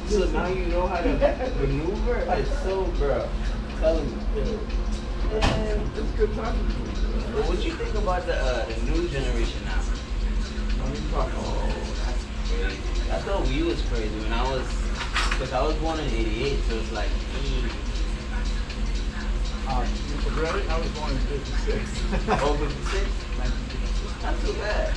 So now you know how to maneuver? It's so, bro. Telling you. It's good talking to you. But what do you think about the new generation now? Oh, that's crazy. I thought we was crazy when I was, because I was born in '88, so it's like, really? I was born in '56. Oh, 56? Not too bad.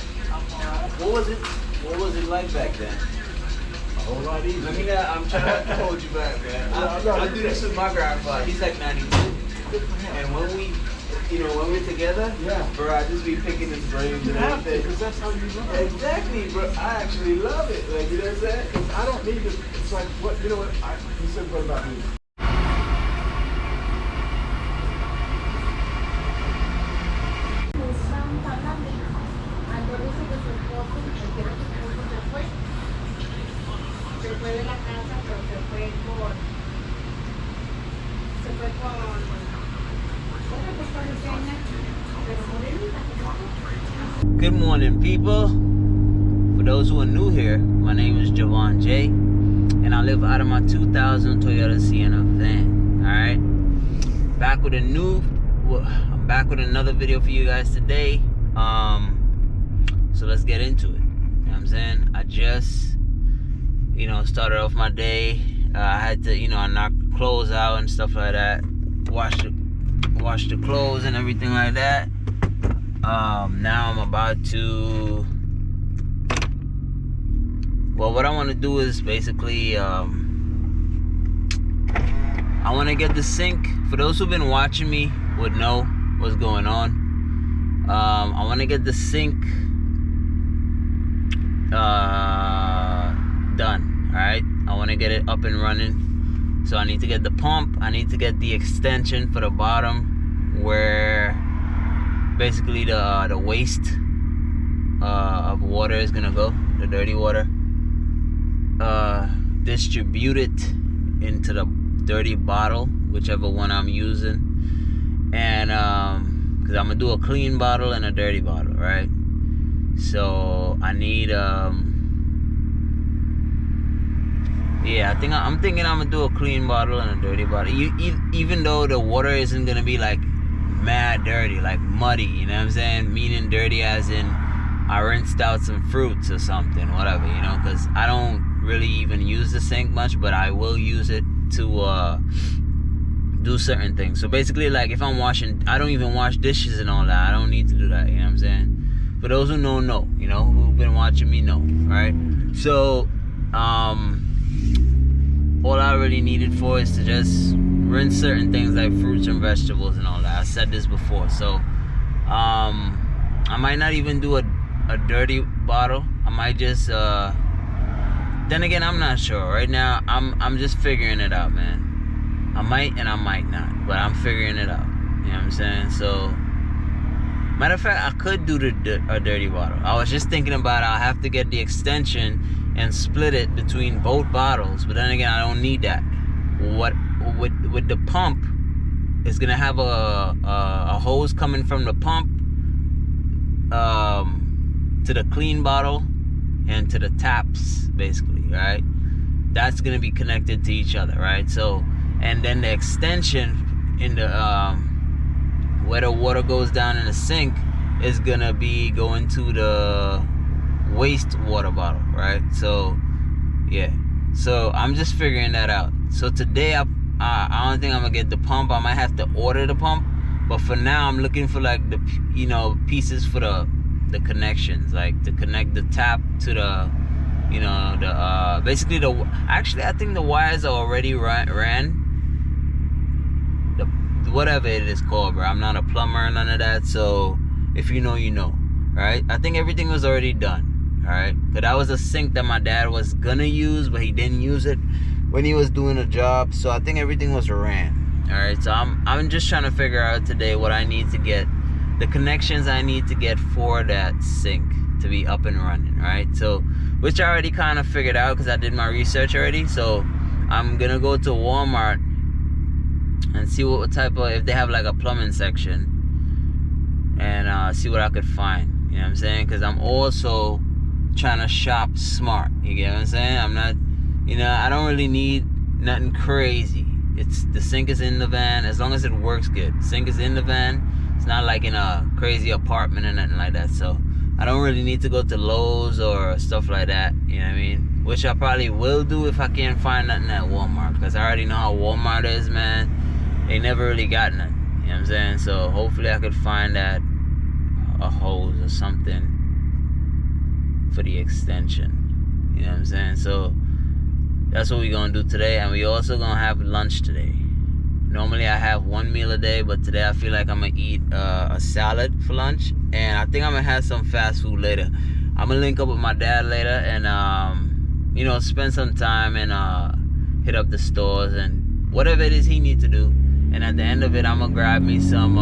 What was it like back then? A whole lot easier. Let me I'm trying to hold you back, man. I do this with my grandfather. He's like 92. And when we're together, yeah, bro, I just be picking his brains and everything. Because that's how you learn. Exactly, bro. I actually love it. Like, you know what I'm saying? Because I don't need to. It's like, what, you know what? You said what about me? Good morning, people. For those who are new here, my name is JOFUNDME, and I live out of my 2000 Toyota Sienna van. All right, I'm back with another video for you guys today. So let's get into it. You know what I'm saying? I just, started off my day. I had to, I knocked the clothes out and stuff like that. Wash the clothes and everything like that. Now I'm about to, well, what I want to do is basically, I want to get the sink. For those who've been watching me would know what's going on. I want to get the sink done. All right, I want to get it up and running. So I need to get the pump. I need to get the extension for the bottom where basically the waste of water is gonna go, the dirty water. Distribute it into the dirty bottle, whichever one I'm using, and because I'm gonna do a clean bottle and a dirty bottle, right? So I need I'm thinking I'm gonna do a clean bottle and a dirty bottle. Even though the water isn't gonna be like mad dirty, like muddy, you know what I'm saying? Meaning dirty as in I rinsed out some fruits or something, whatever, because I don't really even use the sink much, but I will use it to do certain things. So basically, like if I'm washing, I don't even wash dishes and all that. I don't need to do that, you know what I'm saying? For those who know, who've been watching me know, right? So all I really needed for is to just rinse certain things like fruits and vegetables and all that. I said this before. So I might not even do a dirty bottle. I might just then again, I'm not sure. Right now I'm just figuring it out, man. I might and I might not, but I'm figuring it out. You know what I'm saying? So matter of fact, I could do a dirty bottle. I was just thinking about I'll have to get the extension and split it between both bottles, but then again, I don't need that. What with the pump, it's gonna have a hose coming from the pump to the clean bottle and to the taps, basically, right? That's gonna be connected to each other, right? So, and then the extension in the where the water goes down in the sink is gonna be going to the waste water bottle, right? So yeah, so I'm just figuring that out. So today I don't think I'm gonna get the pump. I might have to order the pump, but for now I'm looking for like the pieces for the connections, like to connect the tap to the basically actually I think the wires are already ran. Whatever it is called, bro. I'm not a plumber or none of that, so if you know, you know, right? I think everything was already done, all right? Because that was a sink that my dad was gonna use, but he didn't use it when he was doing a job, so I think everything was ran, all right? So I'm just trying to figure out today what I need to get, the connections I need to get for that sink to be up and running, right? So, which I already kind of figured out because I did my research already. So I'm gonna go to Walmart and see what type of, if they have like a plumbing section, and see what I could find. You know what I'm saying? Because I'm also trying to shop smart. You get what I'm saying? I'm not, I don't really need nothing crazy. It's the sink is in the van, as long as it works good. Sink is in the van. It's not like in a crazy apartment or nothing like that. So I don't really need to go to Lowe's or stuff like that. You know what I mean? Which I probably will do if I can't find nothing at Walmart, because I already know how Walmart is, man. They never really got nothing. You know what I'm saying? So hopefully I could find that a hose or something for the extension. You know what I'm saying? So that's what we're gonna do today, and we also gonna have lunch today. Normally I have one meal a day, but today I feel like I'm gonna eat a salad for lunch, and I think I'm gonna have some fast food later. I'm gonna link up with my dad later and spend some time and hit up the stores and whatever it is he needs to do. And at the end of it, I'm gonna grab me some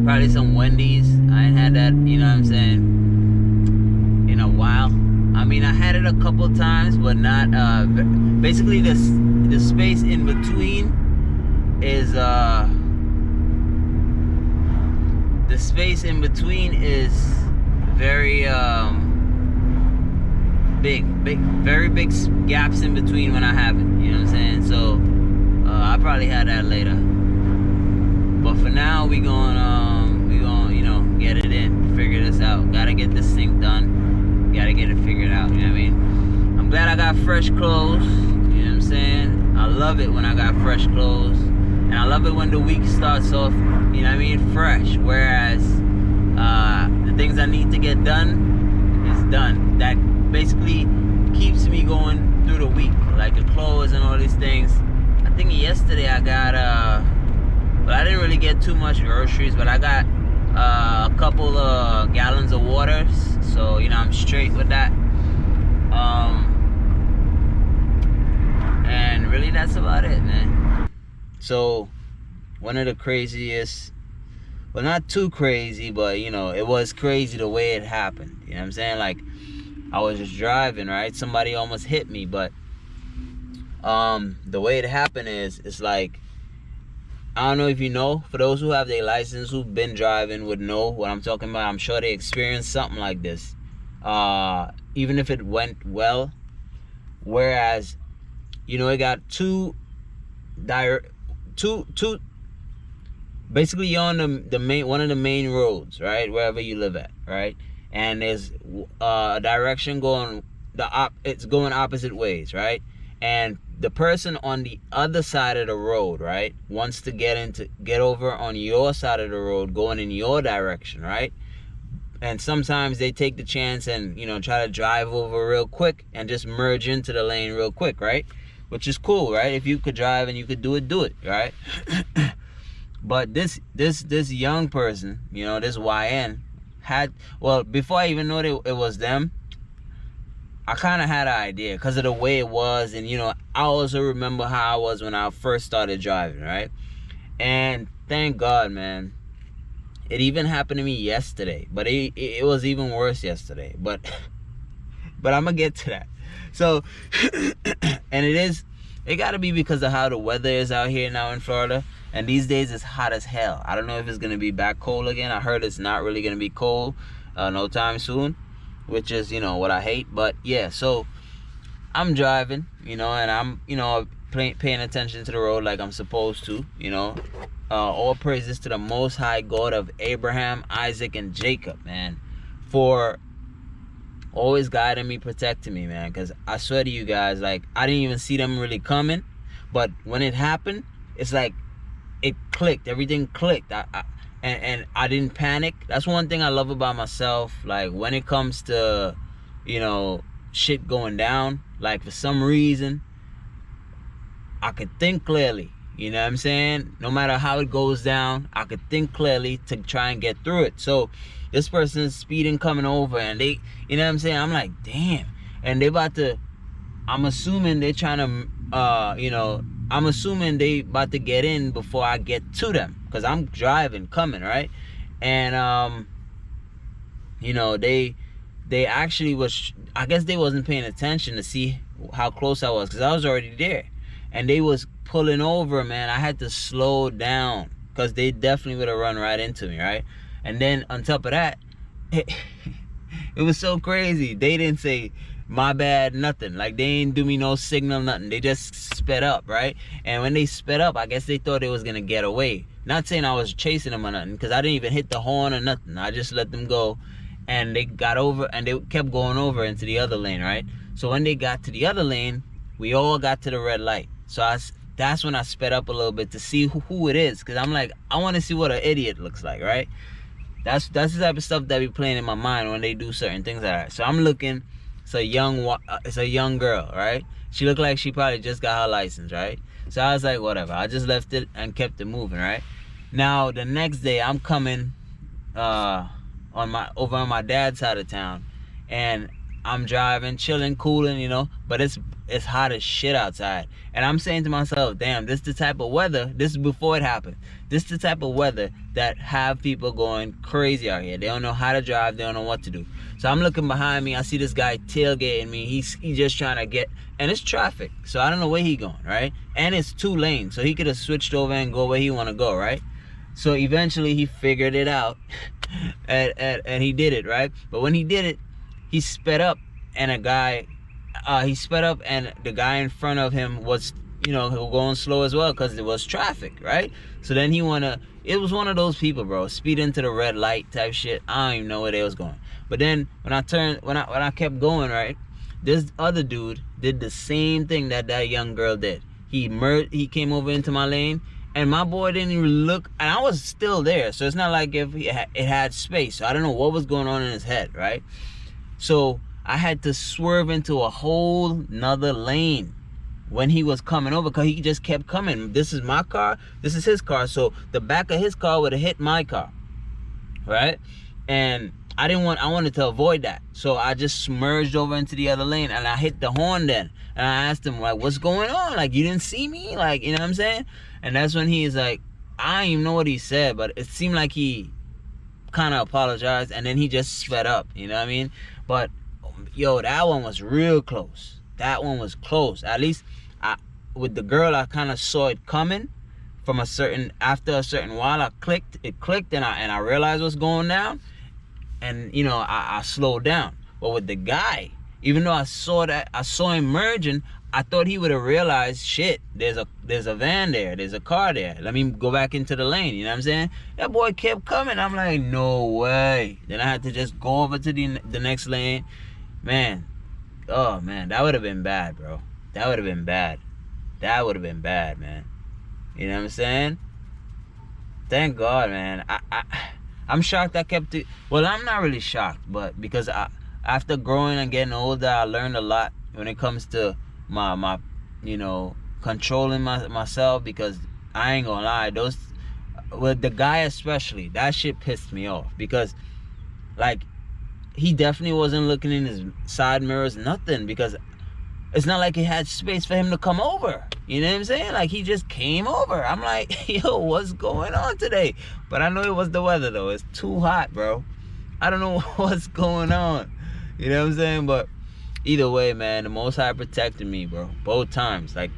probably some Wendy's. I ain't had that, you know what I'm saying, in a while. I mean, I had it a couple times, but not basically the space in between is very very big gaps in between when I have it, you know what I'm saying? So I'll probably have that later, but for now we gonna get it in, figure this out. Gotta get this thing done, gotta get it figured out, you know what I mean? I'm glad I got fresh clothes, you know what I'm saying? I love it when I got fresh clothes, and I love it when the week starts off, you know what I mean, fresh, whereas the things I need to get done is done. That basically keeps me going through the week, like the clothes and all these things. I think yesterday I got but I didn't really get too much groceries, but I got a couple of gallons of water, so I'm straight with that. And really that's about it, man. So one of the craziest, well, not too crazy, but it was crazy the way it happened. You know what I'm saying? Like, I was just driving, right? Somebody almost hit me, but the way it happened is, it's like, I don't know if you know, for those who have their license, who've been driving, would know what I'm talking about. I'm sure they experienced something like this, even if it went well. Whereas, it got two basically you're on the main, one of the main roads, right, wherever you live at, right? And there's a direction going it's going opposite ways, right? And the person on the other side of the road, right, wants to get over on your side of the road, going in your direction, right? And sometimes they take the chance and try to drive over real quick and just merge into the lane real quick, right? which is cool, right? If you could drive and you could do it, right? But this young person, you know, this YN had, well, before I even knew it was them, I kind of had an idea because of the way it was. And, you know, I also remember how I was when I first started driving, right? And thank God, man, it even happened to me yesterday, but it was even worse yesterday. But I'm gonna get to that. So, and it gotta be because of how the weather is out here now in Florida. And these days it's hot as hell. I don't know if it's gonna be back cold again. I heard it's not really gonna be cold no time soon, which is, you know, what I hate. But yeah, so I'm driving, you know, and I'm, you know, paying attention to the road like I'm supposed to, you know. All praises to the Most High God of Abraham, Isaac, and Jacob, man, for always guiding me, protecting me, man. Because I swear to you guys, like, I didn't even see them really coming, but when it happened, it's like it clicked. Everything clicked. And I didn't panic. That's one thing I love about myself. Like, when it comes to, you know, shit going down, like, for some reason, I could think clearly. You know what I'm saying? No matter how it goes down, I could think clearly to try and get through it. So this person's speeding coming over, and they, you know what I'm saying? I'm like, damn. And they about to, I'm assuming they're trying to, you know, I'm assuming they about to get in before I get to them, because I'm driving, coming, right? And, you know, they actually was, I guess they wasn't paying attention to see how close I was, because I was already there. And they was pulling over, man. I had to slow down because they definitely would have run right into me, right? And then on top of that, it was so crazy. They didn't say my bad, nothing. Like, they didn't do me no signal, nothing. They just sped up, right? And when they sped up, I guess they thought they was gonna get away. Not saying I was chasing them or nothing, because I didn't even hit the horn or nothing. I just let them go, and they got over, and they kept going over into the other lane, right? So when they got to the other lane, we all got to the red light. So that's when I sped up a little bit to see who it is, because I'm like, I want to see what an idiot looks like, right? That's the type of stuff that be playing in my mind when they do certain things like that. So I'm looking. It's a young girl, right? She looked like she probably just got her license, right? So I was like, whatever. I just left it and kept it moving, right? Now the next day, I'm coming over on my dad's side of town, and I'm driving, chilling, cooling, you know, but it's hot as shit outside. And I'm saying to myself, damn, this is the type of weather, this is before it happened, this is the type of weather that have people going crazy out here. They don't know how to drive, they don't know what to do. So I'm looking behind me, I see this guy tailgating me. He's just trying to get, and it's traffic, so I don't know where he going, right? And it's 2 lanes, so he could have switched over and go where he want to go, right? So eventually he figured it out and he did it, right? But when he did it, he sped up, and the guy in front of him was, you know, going slow as well, because it was traffic, right? So then it was one of those people, bro, speed into the red light type shit. I don't even know where they was going. But then when I kept going, right, this other dude did the same thing that young girl did. He came over into my lane, and my boy didn't even look, and I was still there, so it's not like if it had space. So I don't know what was going on in his head, right? So I had to swerve into a whole nother lane when he was coming over, because he just kept coming. This is my car, this is his car, so the back of his car would have hit my car, right? And I wanted to avoid that, so I just merged over into the other lane, and I hit the horn then, and I asked him, like, what's going on? Like, you didn't see me? Like, you know what I'm saying? And that's when he's like, I don't even know what he said, but it seemed like he kind of apologized, and then he just sped up, you know what I mean? But yo, that one was real close. That one was close. At least with the girl, I kind of saw it coming from after a certain while. It clicked, and I realized what's going down, and you know, I slowed down. But with the guy, even though I saw him merging, I thought he would have realized, shit, there's a van there, there's a car there, let me go back into the lane, you know what I'm saying? That boy kept coming. I'm like, no way. Then I had to just go over to the next lane. Man, oh man, that would have been bad, bro. That would have been bad. That would have been bad, man. You know what I'm saying? Thank God, man. I'm shocked I kept it. Well, I'm not really shocked, but because after growing and getting older, I learned a lot when it comes to my you know, controlling myself, because I ain't gonna lie, those, with the guy especially, that shit pissed me off, because like he definitely wasn't looking in his side mirrors, nothing, because it's not like he had space for him to come over. You know what I'm saying? Like, he just came over. I'm like, yo, what's going on today? But I know it was the weather, though. It's too hot, bro. I don't know what's going on. You know what I'm saying? But either way, man, the Most High protected me, bro. Both times. Like,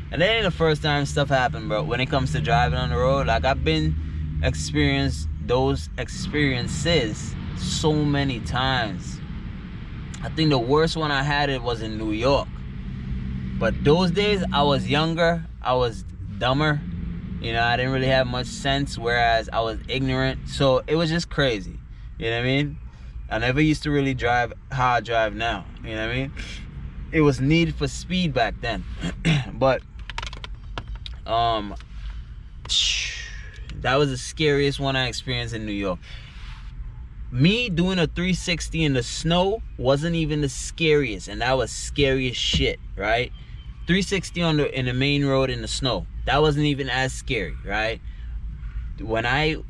and that ain't the first time stuff happened, bro. When it comes to driving on the road, like, I've been experienced those experiences so many times. I think the worst one I had, it was in New York. But those days, I was younger, I was dumber. You know, I didn't really have much sense, whereas I was ignorant. So it was just crazy. You know what I mean? I never used to really drive how I drive now. You know what I mean? It was Need for Speed back then. But that was the scariest one I experienced in New York. Me doing a 360 in the snow wasn't even the scariest, and that was scary as shit, right? 360 in the main road in the snow, that wasn't even as scary, right? When that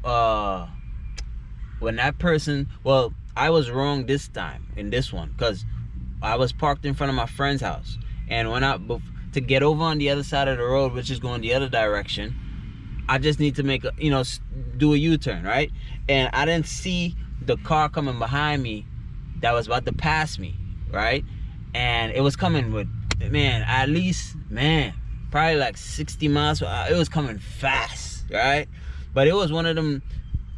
person, well, I was wrong this time in this one, because I was parked in front of my friend's house, and to get over on the other side of the road, which is going the other direction, I just need to make a, you know, do a U-turn, right? And I didn't see the car coming behind me that was about to pass me, right? And it was coming with, man, at least, man, probably like 60 miles per hour. It was coming fast, right? But it was one of them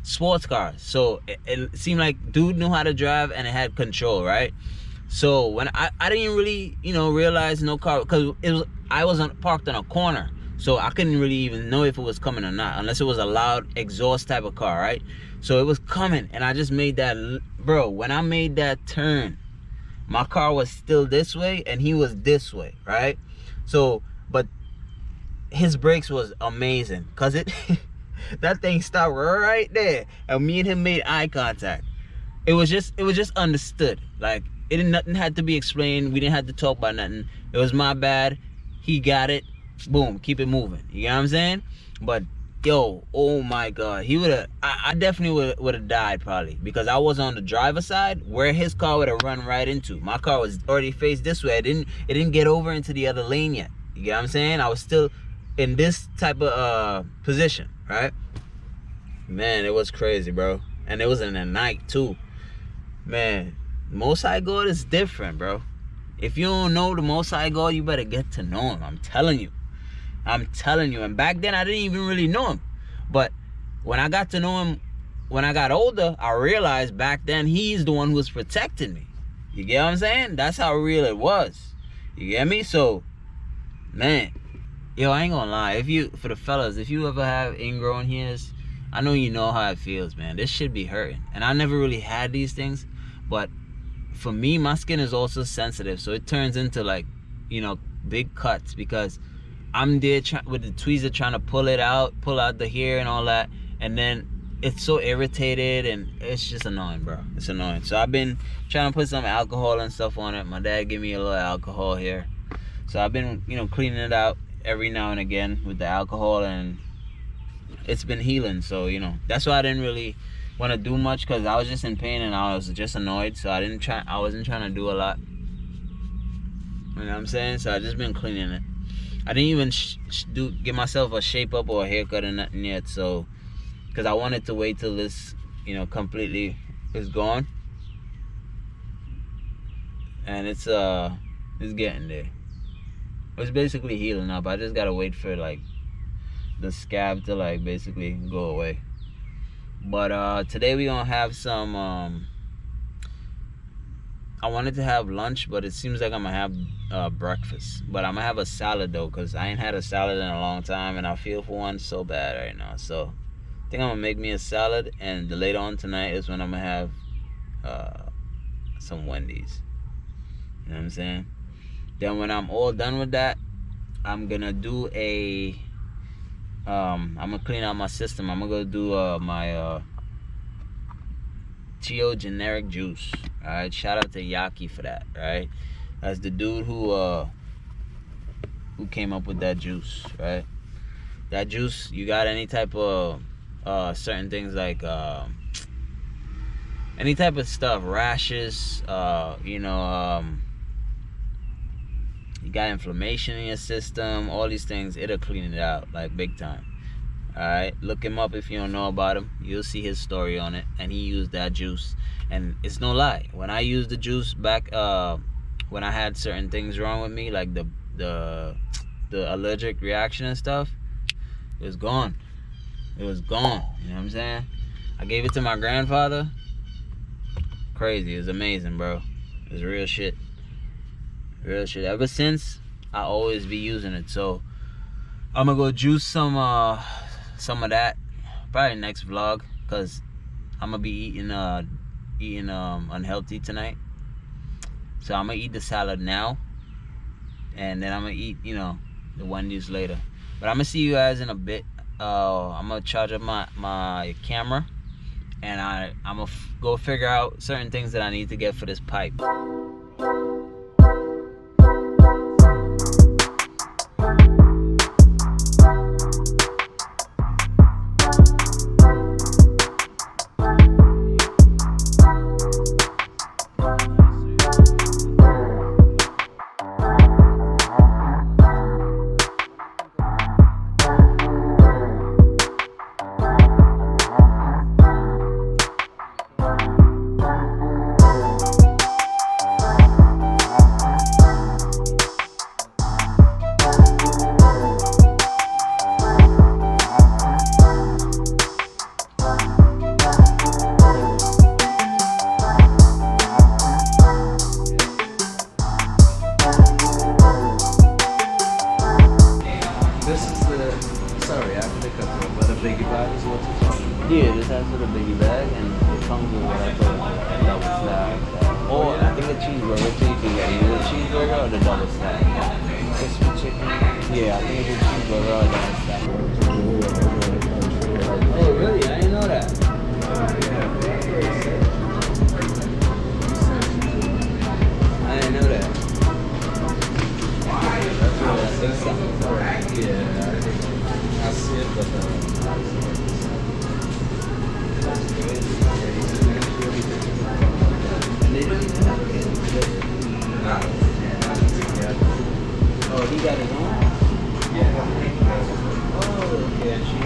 sports cars, so it seemed like dude knew how to drive and it had control, right? So when I didn't really, you know, realize no car, because I was parked on a corner, so I couldn't really even know if it was coming or not, unless it was a loud exhaust type of car, right? So it was coming, and I just made that, bro, when I made that turn, my car was still this way and he was this way, right? So, but his brakes was amazing, because that thing stopped right there, and me and him made eye contact. It was just understood. Like, nothing had to be explained. We didn't have to talk about nothing. It was my bad. He got it. Boom, keep it moving. You know what I'm saying? But yo, oh my God, he would have. I definitely would have died probably, because I was on the driver's side where his car would have run right into. My car was already faced this way. It didn't get over into the other lane yet. You get what I'm saying? I was still in this type of position, right? Man, it was crazy, bro. And it was in the night too. Man, Most High God is different, bro. If you don't know the Most High God, you better get to know him. I'm telling you. And back then I didn't even really know him. But when I got to know him, when I got older, I realized back then he's the one who was protecting me. You get what I'm saying? That's how real it was. You get me? So, man, yo, I ain't gonna lie. For the fellas, if you ever have ingrown hairs, I know you know how it feels, man. This shit be hurting. And I never really had these things, but for me, my skin is also sensitive, so it turns into, like, you know, big cuts, because I'm there with the tweezer trying to pull out the hair and all that, and then it's so irritated, and it's just annoying, bro. It's annoying. So I've been trying to put some alcohol and stuff on it. My dad gave me a little alcohol here, so I've been, you know, cleaning it out every now and again with the alcohol, and it's been healing. So, you know, that's why I didn't really want to do much, because I was just in pain and I was just annoyed. So I wasn't trying to do a lot. You know what I'm saying? So I just been cleaning it. I didn't even get myself a shape up or a haircut or nothing yet. So, because I wanted to wait till this, you know, completely is gone. And it's getting there. It's basically healing up. I just gotta wait for, like, the scab to, like, basically go away. But today we gonna have some I wanted to have lunch, but it seems like I'm gonna have breakfast. But I'm gonna have a salad though, because I ain't had a salad in a long time, and I feel for one so bad right now. So I think I'm gonna make me a salad, and later on tonight is when I'm gonna have some Wendy's. You know what I'm saying? Then when I'm all done with that, I'm gonna do I'm gonna clean out my system. I'm gonna go do my Tio generic juice. Alright, shout out to Yaki for that, right? That's the dude who who came up with that juice, right? That juice, you got any type of certain things like any type of stuff, rashes, you got inflammation in your system, all these things, it'll clean it out like big time. Alright, look him up if you don't know about him. You'll see his story on it, and he used that juice, and it's no lie. When I used the juice back when I had certain things wrong with me, like the allergic reaction and stuff, it was gone. It was gone. You know what I'm saying? I gave it to my grandfather. Crazy. It was amazing, bro. It was real shit. Real shit. Ever since, I always be using it. So I'm gonna go juice some of that probably next vlog, cause I'm gonna be eating unhealthy tonight. So I'm gonna eat the salad now, and then I'm gonna eat the Wendy's later. But I'm gonna see you guys in a bit. I'm gonna charge up my camera, and I'm gonna go figure out certain things that I need to get for this pipe. Yeah, this has the biggie bag, and it comes with what I call a double stack. Or I think a cheeseburger too. You can get either the cheeseburger or the double stack. Crispy chicken. Yeah, I think it's a cheeseburger or a double stack. Oh really? I didn't know that. I didn't know that. That's something. Yeah, I see it, but oh, he got his own? Yeah. Oh, yeah.